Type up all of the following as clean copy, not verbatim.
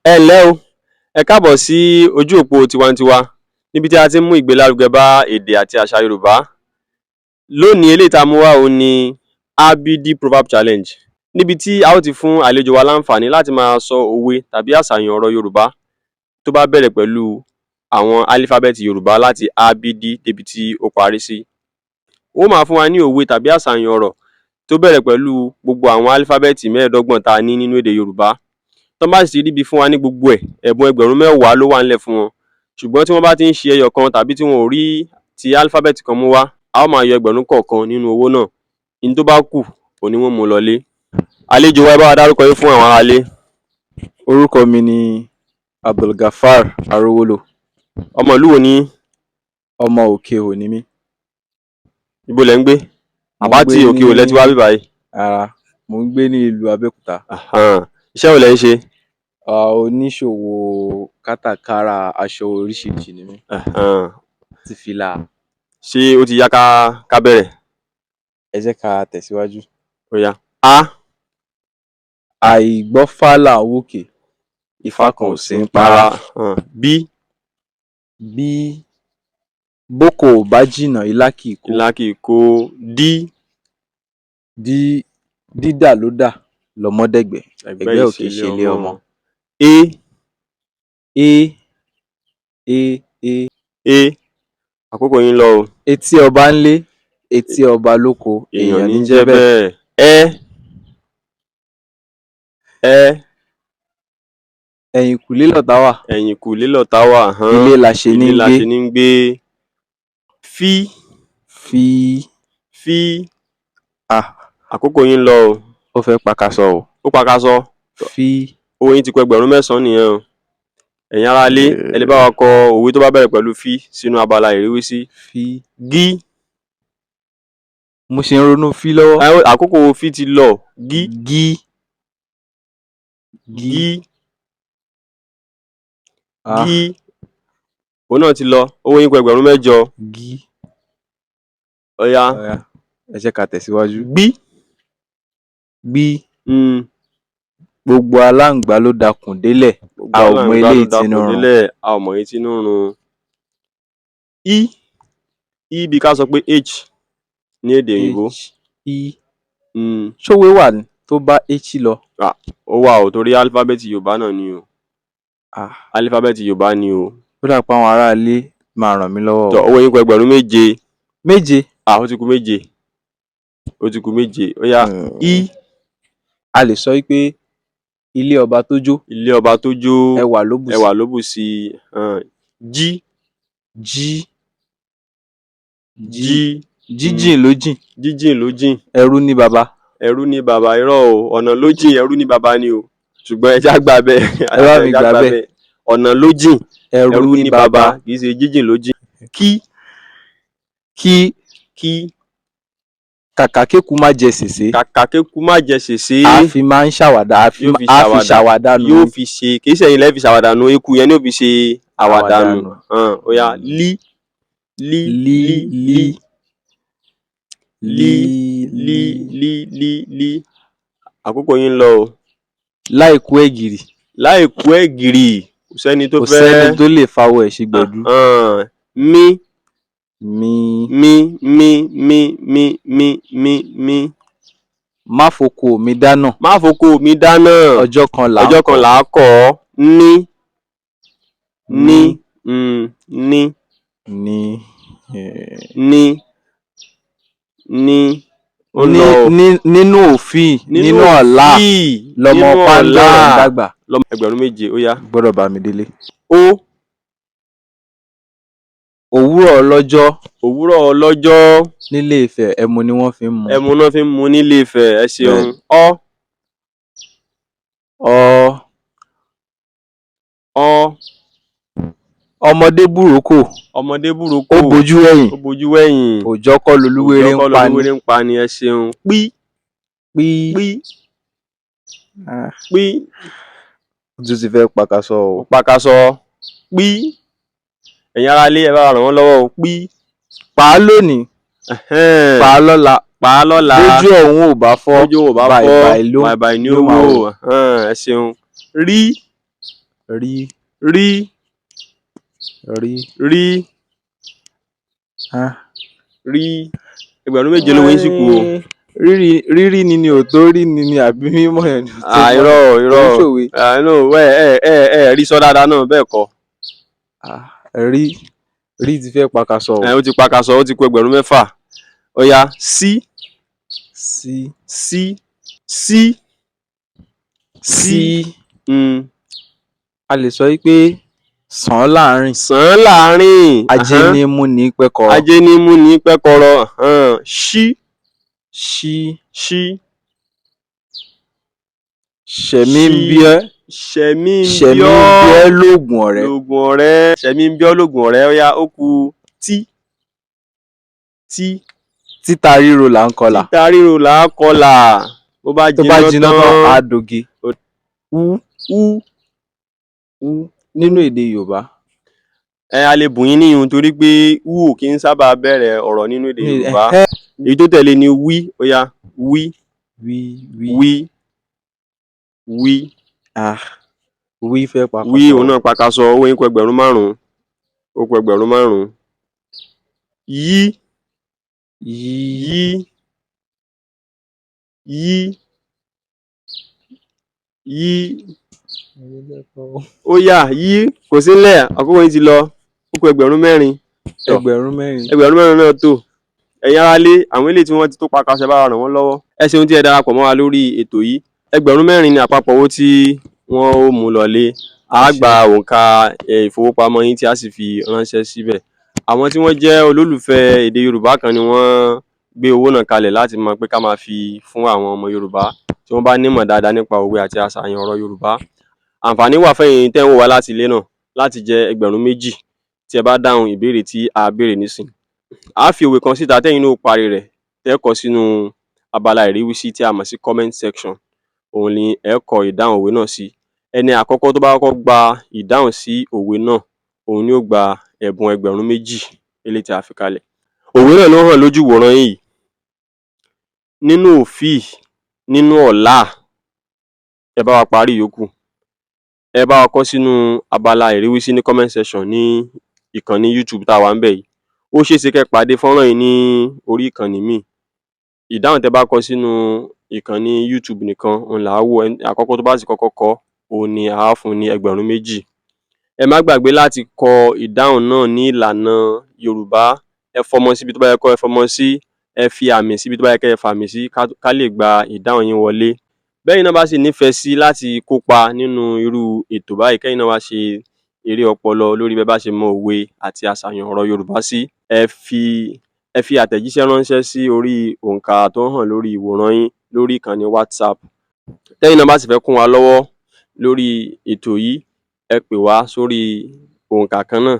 Ẹ ǹlẹ́ o, ẹ káàbọ̀ sí ojú òpó tiwantiwa níbi tí a ti ń mú ìgbélárugẹ bá èdè àti àṣà Yorùbá. Lónìí eléyìí tá a mú wá òun ni ABD Proverb Challenge níbi tí a ó ti fún àlejò wa láǹfààní láti máa sọ òwe tàbí àṣàyàn ọ̀rọ̀ Yorùbá tó bá bẹ̀rẹ̀ pẹ̀lú àwọn álífábẹ́ẹ̀tì Yorùbá láti ABD débi tí ó parí sí. Ó máa fún wa ní òwe tàbí àṣàyàn ọ̀rọ̀ tó bẹ̀rẹ̀ pẹ̀lú gbogbo àwọn álífábẹ́ẹ̀tì 25 tá a ní nínú èdè Yorùbá. Tọ́n bá sì ti ríbi fún wa ní gbogbo ẹ̀, ẹ̀bùn ẹgbẹ̀rún 10 ló wà ńlẹ̀ fún wọn. Ṣùgbọ́n tí wọ́n bá ti ń ṣe ẹyọ kan tàbí tí wọn ò rí ti álífábẹ́ẹ̀tì kan mú wá, a ó máa yọ ẹgbẹ̀rún kọ̀ọ̀kan nínú owó náà. Ihun tó bá kù òun ni wọ́n mú lọlé. Àlejò wa, ẹ bá wa dárúkọ yín fún àwọn aráalé. Orúkọ mi ni Abdulgafar Arówólò. Ọmọ ìlú wo ni yín? Ọmọ Òkè-Ò ni mí. Ibo lẹ̀ ń gbé? Àbá tí Òkè-Ò lẹ ti wá bí báyìí? Rárá, mò ń gbé ní ìlú Abẹ́òkúta. Iṣẹ́ wo lẹ̀ ń ṣe? Oníṣòwò kátàkárà aṣọ oríṣiríṣi ni mí. Ti fìlà. Ṣé ó ti yá ká bẹ̀rẹ̀? Ẹ jẹ́ ká tẹ̀síwájú. Ó yá. A. Àìgbọ́fá là ń wòkè, Ifá kan ò sí ń para. B. Bí bóko ò bá jìnnà, ilá kì í kó. Ilá kì í kó. D. Dídà ló dà lọ́mọdẹ̀gbẹ́, ẹgbẹ́ ò kì í ṣe ilé ọmọ. A. Àkókò yín lọ o. Etí ọba ńlé, etí ọba lóko, èèyàn ní jẹ́ bẹ́ẹ̀. Ẹ̀yìnkùlé lọ̀tá wà. Ẹ̀yìnkùlé lọ̀tá wà. Ilé la ṣe ní ń gbé. Fí. Àkókò yín lọ o. Ó fẹ́ pakasọ o. Ó pakasọ. Owó yín ti kọ ẹgbẹ̀rún 9 nìyẹn o. Ẹ̀yin aráalé, ẹ lè bá wa kọ òwe tó bá bẹ̀rẹ̀ pẹ̀lú fí sínú abala ìrísí. Gí. Mo ṣe ń ronú fí lọ́wọ́. Àkókò fí ti lọ. Gí. Òun náà ti lọ. Owó yín kọ ẹgbẹ̀rún 8. Ó yá. Ẹ jẹ́ ká tẹ̀síwájú. Gbí. Gbogbo aláǹgbá ló dakùn délẹ̀, a ò mọ eléyìí tínú run. A ò mọ èyí tínú run. I bí ká sọ pé H ní èdè òyìnbó. Ṣówe wà tó bá H lọ? Ó wà o, torí álífábẹ́ẹ̀tì Yorùbá náà ni o. Álífábẹ́ẹ̀tì Yorùbá ni o. Ó dà pé àwọn aráalé máa ràn mí lọ́wọ́. Tọ́, owó yín kọ ẹgbẹ̀rún 7. 7? Ó ti kù 7. Ó ti kù 7. Ó yá. I. A lè sọ pé ilé ọba tó jó. Ilé ọba tó jó. Ẹwà ló bù sí. Jí. Jíjìn ló jìn. Jíjìn ló jìn. Ẹrú ní baba. Ẹrú ní baba, irọ́ o. Ọ̀nà ló jìn, ẹrú ní baba ni o. Ṣùgbọ́n ẹ já gbà bẹ́ẹ̀. Ẹ bá mi gbà bẹ́ẹ̀. Ọ̀nà ló jìn, ẹrú ní baba, kì í ṣe jíjìn ló jìn. Kí. Kàkà kéku má jẹ sèse. Kàkà kéku má jẹ sèse. A fi máa ń ṣàwàdà, a fi ṣàwàdà nù. Yóò fi ṣe, kì í ṣe ẹ̀yin lẹ́ fi ṣàwàdà nù, eku yẹn ni ó fi ṣe àwàdà nù. Ó yá. Lí. Àkókò yín lọ o. Láìkú ẹ̀gìrì. Kò sẹ́ni tó lè fawọ́ ẹ̀ ṣe gbẹ̀dú. Mí. Má foko mi dáná. Ọjọ́ kan là á kọ́. Nínú òfin, nínú ọ̀la lọmọ pàǹdọ̀rọ̀ ń dàgbà. Ẹgbẹ̀rún 7. Ó yá. Gbọ́dọ̀ bá mi délé. Òwúrọ̀ ọlọ́jọ́. Nílé Ifẹ̀, ẹmu ni wọ́n fi ń mu. Ẹmu náà fi ń mu nílé Ifẹ̀. Ẹ ṣeun. Ọmọdé búrókò. Ó bojú wẹ̀yìn. Òòjọ́ kọ́ lolúwere ń pa ni. Ẹ ṣeun. Pí. Ó tún ti fẹ́ pakasọ o. Pí. Ẹ̀yin aráalé, ẹ bá ràn wọ́n lọ́wọ́ o. Pí. Pa á lónìí. Pa á lọ́la. Bójú ọ̀hún ò bá fọ́. Bàìbàì ni ó wò. Ẹ ṣeun. Rí. rí rí rí rí rí ẹgbẹ̀rún méje lówó yín sì kù o. rírí ni ò tó rí ni àbí mímọ̀ yẹn ni ò tó mọ̀ irọ́ ṣòwe. ẹ rí sọ dáadáa náà bẹ́ẹ̀ kọ́. rí ti fẹ́ pakasọ o. ó ti pakasọ, ó ti kù ẹgbẹ̀rún mẹ́fà. Ó yá sí a lè sọ pé sàn án láàrin. ajé ní mú ní pẹ́kọrọ. ṣí ṣẹ̀mí ń bíọ́ lóògùn ọ̀rẹ́. ṣẹ̀mí ń bíọ́ lóògùn ọ̀rẹ́. Ó yá ó kù títa ríro là ń kọlà. Bó bá jiná tán á doge. nínú èdè Yorùbá. A lè bùn yín níyùn torí pé ò kí ń sábà bẹ̀rẹ̀ ọ̀rọ̀ nínú èdè Yorùbá. Èyí tó tẹ̀lé ni wí. Ó yá wí. wí fẹ́ pakasọ. wí òun náà pakasọ. Owó yín kù ẹgbẹ̀rún 5. Ó kù ẹgbẹ̀rún 5. yí. Ó yá yí kò sí nílẹ̀, àkókò yín ti lọ. Ó kù ẹgbẹ̀rún 4. ẹgbẹ̀rún 4. ẹgbẹ̀rún 4 náà tó. Ẹ̀yin aráalé, àwọn eléyìí tí wọ́n ti tó pakasọ ẹ bá wa ràn wọ́n lọ́wọ́. Ẹ ṣeun tí ẹ darapọ̀ mọ́ wa lórí ètò yìí. Ẹgbẹ̀rún 4 ni àpapọ̀ owó tí wọ́n ó mú lọlé. A gba òǹkà ìfowópamọ́ yín tí a sì fi ránṣẹ́ síbẹ̀. Àwọn tí wọ́n jẹ́ olólùfẹ́ èdè Yorùbá kan ni wọ́n gbé owó náà kalẹ̀ láti mọ̀ pé ká máa fi fún àwọn ọmọ Yorùbá tí wọ́n bá nímọ̀ dáadáa nípa òwe àti àṣàyàn ọ̀rọ̀ Yorùbá. Àǹfààní wà fẹ́yìn tẹ́ ń wò wá láti ilé náà láti jẹ ẹgbẹ̀rún 2 tí ẹ bá dáhùn ìbéèrè tí a béèrè nísìn. A fi òwe kan síta tẹ́yìn náà ó parí rẹ̀ tẹ́ kọ sínú abala ìríwísí tí a mọ̀ sí comment section. Òun ni ẹ kọ ìdáhùn òwe náà sí. Ẹni àkọ́kọ́ tó bá kọ́kọ́ gba ìdáhùn sí òwe náà, òun ni ó gba ẹ̀bùn ẹgbẹ̀rún 2 eléyìí tí a fi kalẹ̀. Òwe náà ló hàn lójú ìwòran yìí. Nínú òfì, nínú ọ̀la, ẹ bá wa parí ìyókù. Ẹ bá wa kọ sínú abala ìríwísí ní comment section ní ìkànnì YouTube tá a wà ń bẹ̀ yìí. Ó ṣeé ṣe kẹ́ pàdé fọ́nrán yìí ní orí ìkànnì míì. Ìdáhùn tẹ́ bá kọ sínú ìkànnì YouTube nìkan òun là á wò. Àkọ́kọ́ tó bá sì kọ́kọ́ kọ òun ni a á fún ní ẹgbẹ̀rún 2. Ẹ má gbàgbé láti kọ ìdáhùn náà ní ìlànà Yorùbá. Ẹ fọmọ síbi tó bá yẹ kó ẹ fọmọ sí. Ẹ fi àmì síbi tó bá yẹ kẹ́ ẹ fàmì sí ká lè gba ìdáhùn yín wọlé. Bẹ́yìn náà bá sì nífẹ̀ẹ́ sí láti kópa nínú irú ètò báyìí, kẹ́yìn náà wá ṣe eré ọpọlọ lórí bẹ́ẹ̀ bá ṣe mọ òwe àti àṣàyàn ọ̀rọ̀ Yorùbá sí. Ẹ fi àtẹ̀jíṣẹ́ ránṣẹ́ sí orí òǹkà tó hàn lórí ìwòran yín lórí ìkànnì WhatsApp. Tẹ́yìn náà bá sì fẹ́ kún wa lọ́wọ́ lórí ètò yìí, ẹ pè wá sórí òǹkà kan náà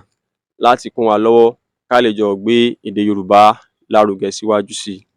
láti kún wa lọ́wọ́ ká lè jọ gbé èdè Yorùbá lárugẹ síwájú sí i.